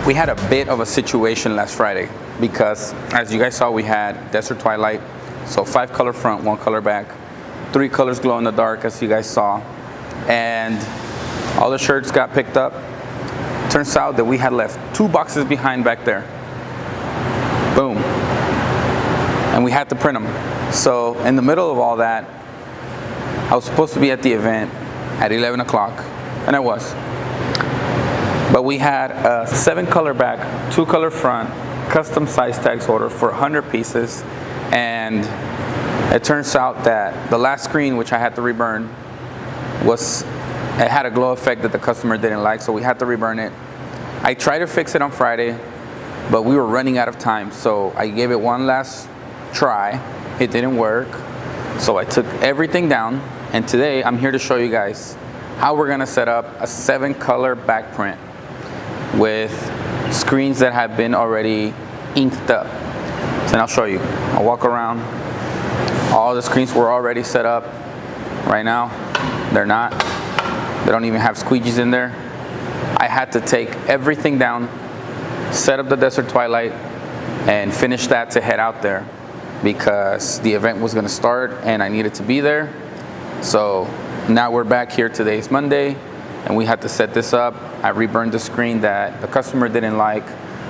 We had a bit of a situation last Friday because, as you guys saw, we had Desert Twilight, so 5 color front, 1 color back, 3 colors glow in the dark, as you guys saw, and all the shirts got picked up. Turns out that we had left 2 boxes behind back there. Boom. And we had to print them. So in the middle of all that, I was supposed to be at the event at 11 o'clock, and I was. But we had a 7 color back, 2 color front, custom size tags order for 100 pieces, and it turns out that the last screen, which I had to reburn, it had a glow effect that the customer didn't like, so we had to reburn it. I tried to fix it on Friday, but we were running out of time, so I gave it one last try. It didn't work, so I took everything down, and today I'm here to show you guys how we're gonna set up a 7 color back print with screens that have been already inked up. So I'll show you. I'll walk around. All the screens were already set up. Right now, they're not. They don't even have squeegees in there. I had to take everything down, set up the Desert Twilight, and finish that to head out there because the event was gonna start and I needed to be there. So now we're back here. Today's Monday, and we had to set this up. I reburned the screen that the customer didn't like.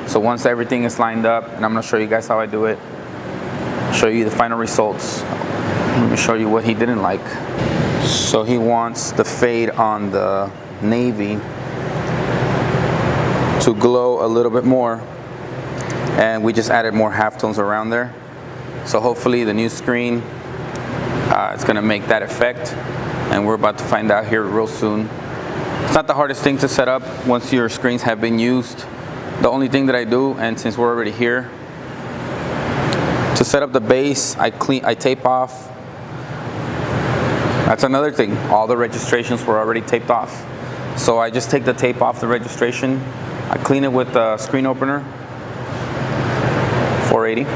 So once everything is lined up, and I'm gonna show you guys how I do it, show you the final results. Let me show you what he didn't like. So he wants the fade on the navy to glow a little bit more, and we just added more halftones around there. So hopefully the new screen it's gonna make that effect, and we're about to find out here real soon. It's not the hardest thing to set up once your screens have been used. The only thing that I do, and since we're already here, to set up the base, I tape off. That's another thing. All the registrations were already taped off. So I just take the tape off the registration. I clean it with the screen opener, 480.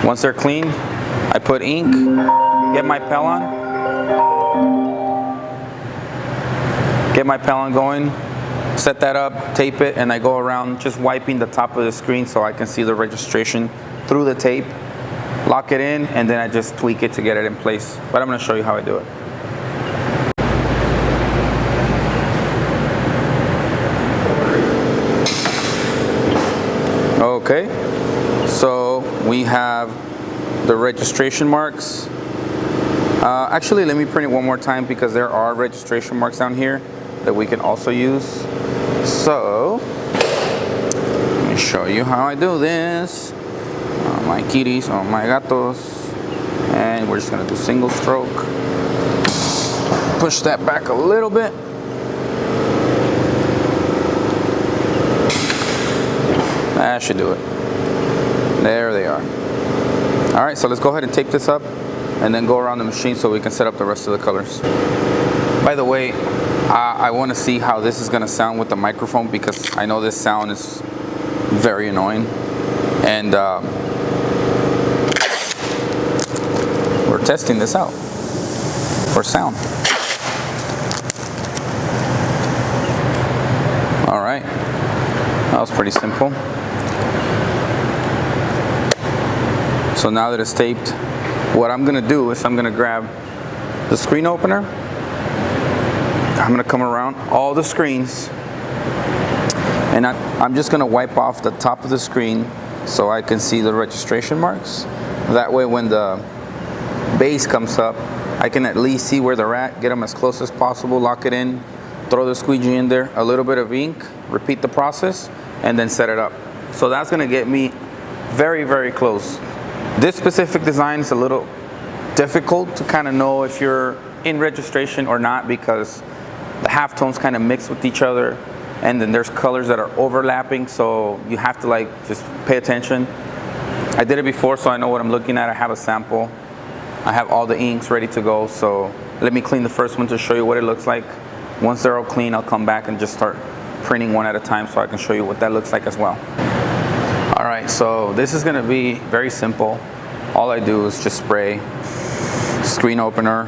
Once they're clean, I put ink, get my Pellon going, set that up, tape it, and I go around just wiping the top of the screen so I can see the registration through the tape, lock it in, and then I just tweak it to get it in place. But I'm gonna show you how I do it. Okay, so we have the registration marks. Actually, let me print it one more time because there are registration marks down here that we can also use. So, let me show you how I do this. My kitties, my gatos. And we're just gonna do single stroke. Push that back a little bit. That should do it. There they are. All right, so let's go ahead and tape this up and then go around the machine so we can set up the rest of the colors. By the way, I want to see how this is going to sound with the microphone because I know this sound is very annoying. And we're testing this out for sound. All right, that was pretty simple. So now that it's taped, what I'm gonna do is I'm gonna grab the screen opener. I'm gonna come around all the screens, and I'm just gonna wipe off the top of the screen so I can see the registration marks. That way when the base comes up, I can at least see where they're at, get them as close as possible, lock it in, throw the squeegee in there, a little bit of ink, repeat the process, and then set it up. So that's gonna get me very, very close. This specific design is a little difficult to kind of know if you're in registration or not because the halftones kind of mix with each other, and then there's colors that are overlapping, so you have to like just pay attention. I did it before, so I know what I'm looking at. I have a sample. I have all the inks ready to go, so let me clean the first one to show you what it looks like. Once they're all clean, I'll come back and just start printing one at a time so I can show you what that looks like as well. All right, so this is gonna be very simple. All I do is just spray screen opener,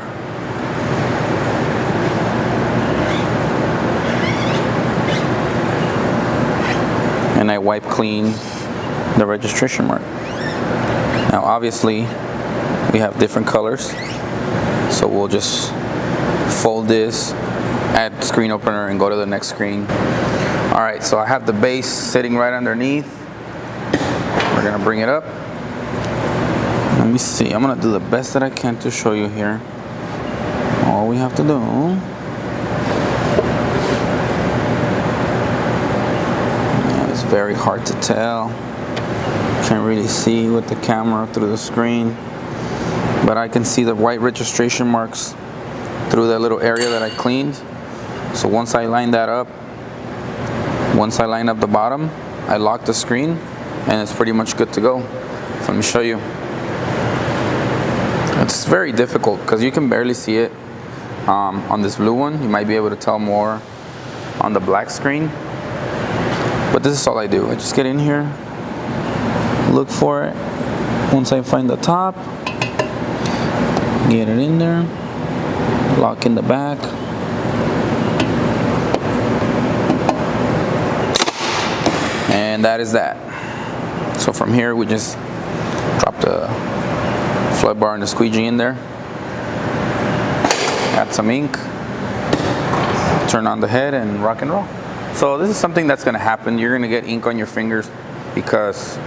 and I wipe clean the registration mark. Now obviously we have different colors, so we'll just fold this, add screen opener, and go to the next screen. All right, so I have the base sitting right underneath. We're gonna bring it up. Let me see, I'm gonna do the best that I can to show you here. All we have to do, it's very hard to tell. Can't really see with the camera through the screen, but I can see the white registration marks through that little area that I cleaned. So once I line that up, once I line up the bottom, I lock the screen and it's pretty much good to go. So let me show you. It's very difficult because you can barely see it on this blue one. You might be able to tell more on the black screen. But this is all I do. I just get in here, look for it. Once I find the top, get it in there, lock in the back. And that is that. So from here we just drop the flood bar and the squeegee in there, add some ink, turn on the head, and rock and roll. So this is something that's going to happen. You're going to get ink on your fingers because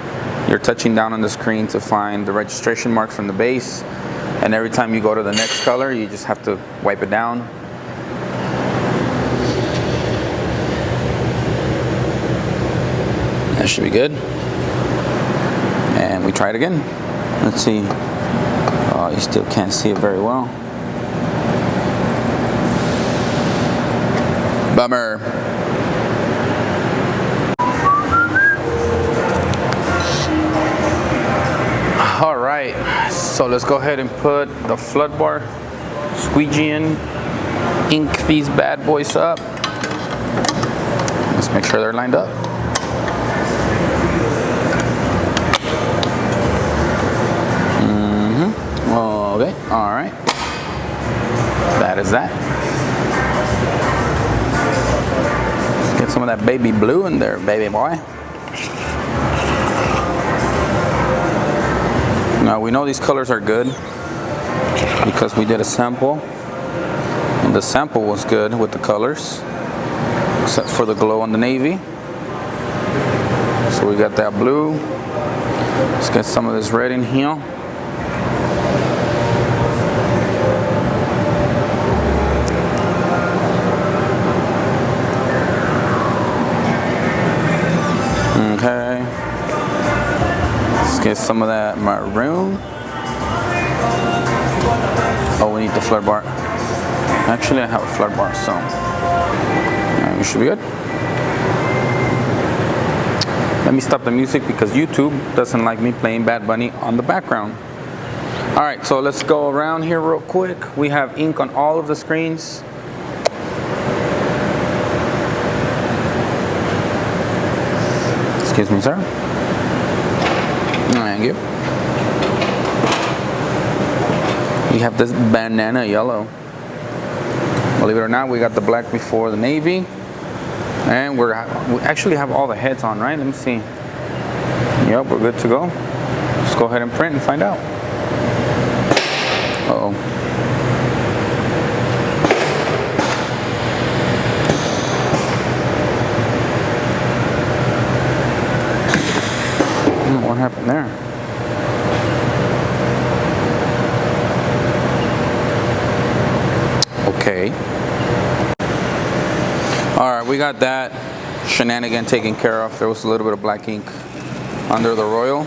you're touching down on the screen to find the registration mark from the base, and every time you go to the next color you just have to wipe it down. That should be good. And we try it again. Let's see. Oh, you still can't see it very well. Bummer. All right, so let's go ahead and put the flood bar, squeegee in, ink these bad boys up. Let's make sure they're lined up. Okay, all right. That is that. Let's get some of that baby blue in there, baby boy. Now we know these colors are good because we did a sample, and the sample was good with the colors, except for the glow on the navy. So we got that blue. Let's get some of this red in here. Okay, let's get some of that maroon. Oh, we need the flood bar. Actually, I have a flood bar, so we should be good. Let me stop the music because YouTube doesn't like me playing Bad Bunny on the background. All right, so let's go around here real quick. We have ink on all of the screens. Excuse me, sir. Thank you. We have this banana yellow. Believe it or not, we got the black before the navy. And we actually have all the heads on, right? Let me see. Yep, we're good to go. Let's go ahead and print and find out. Uh-oh. What happened there? Okay. All right, we got that shenanigan taken care of. There was a little bit of black ink under the royal.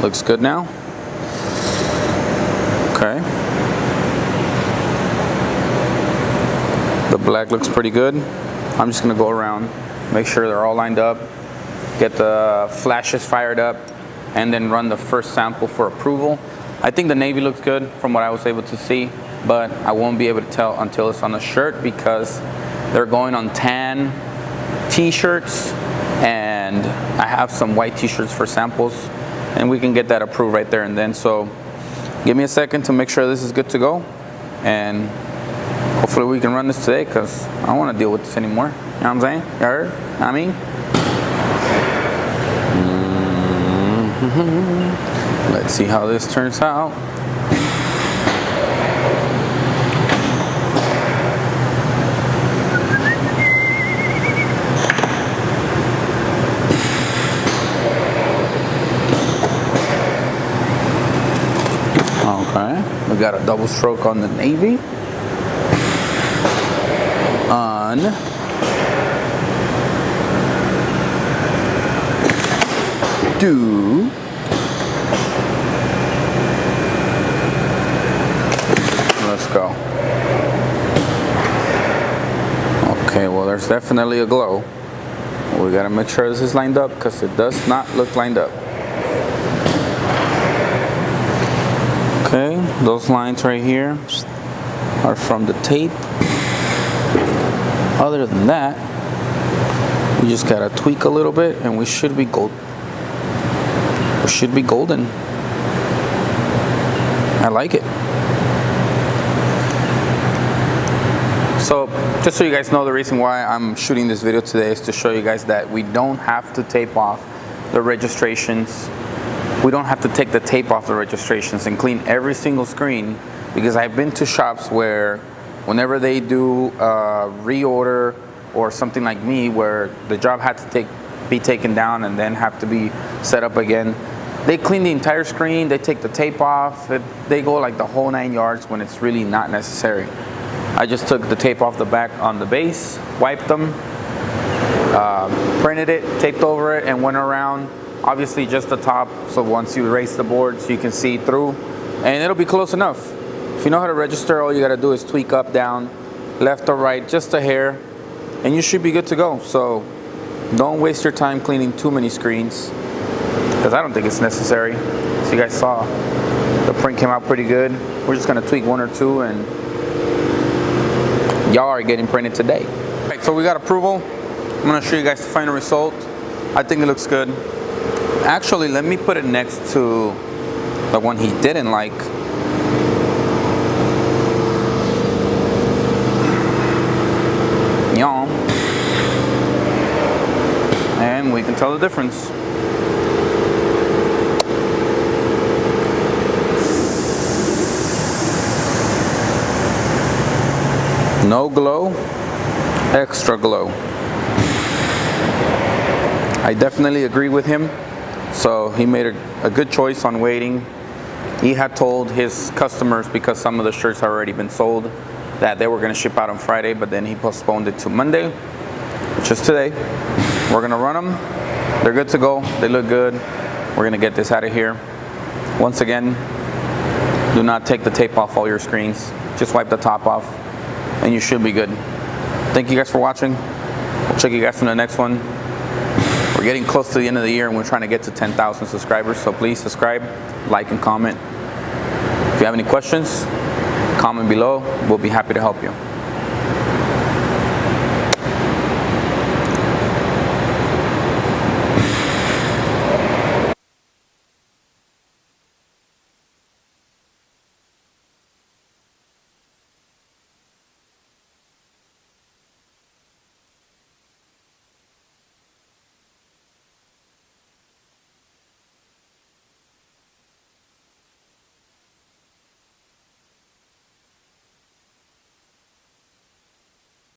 Looks good now. Okay. The black looks pretty good. I'm just gonna go around, make sure they're all lined up, get the flashes fired up, and then run the first sample for approval. I think the navy looks good from what I was able to see, but I won't be able to tell until it's on the shirt because they're going on tan t-shirts, and I have some white t-shirts for samples, and we can get that approved right there and then. So give me a second to make sure this is good to go, and hopefully we can run this today because I don't want to deal with this anymore. You know what I'm saying? You heard? I mean. Let's see how this turns out. Okay, we got a double stroke on the navy. On do. Let's go. Okay, well, there's definitely a glow. We gotta make sure this is lined up because it does not look lined up. Okay, those lines right here are from the tape. Other than that, we just gotta tweak a little bit and we should be gold. We should be golden. I like it. So just so you guys know, the reason why I'm shooting this video today is to show you guys that we don't have to tape off the registrations. We don't have to take the tape off the registrations and clean every single screen, because I've been to shops where whenever they do a reorder or something like me where the job had to be taken down and then have to be set up again, they clean the entire screen, they take the tape off, they go like the whole 9 yards when it's really not necessary. I just took the tape off the back on the base, wiped them, printed it, taped over it, and went around. Obviously just the top, so once you erase the boards you can see through, and it'll be close enough. If you know how to register, all you gotta do is tweak up, down, left or right, just a hair, and you should be good to go. So don't waste your time cleaning too many screens, because I don't think it's necessary. So you guys saw the print came out pretty good. We're just gonna tweak one or two and y'all are getting printed today. All right, so we got approval. I'm gonna show you guys the final result. I think it looks good. Actually, let me put it next to the one he didn't like. Y'all. And we can tell the difference. No glow, extra glow. I definitely agree with him. So he made a good choice on waiting. He had told his customers, because some of the shirts had already been sold, that they were going to ship out on Friday, but then he postponed it to Monday, which is today. We're going to run them. They're good to go. They look good. We're going to get this out of here. Once again, do not take the tape off all your screens. Just wipe the top off and you should be good. Thank you guys for watching. We'll check you guys in the next one. We're getting close to the end of the year and we're trying to get to 10,000 subscribers, so please subscribe, like, and comment. If you have any questions, comment below. We'll be happy to help you.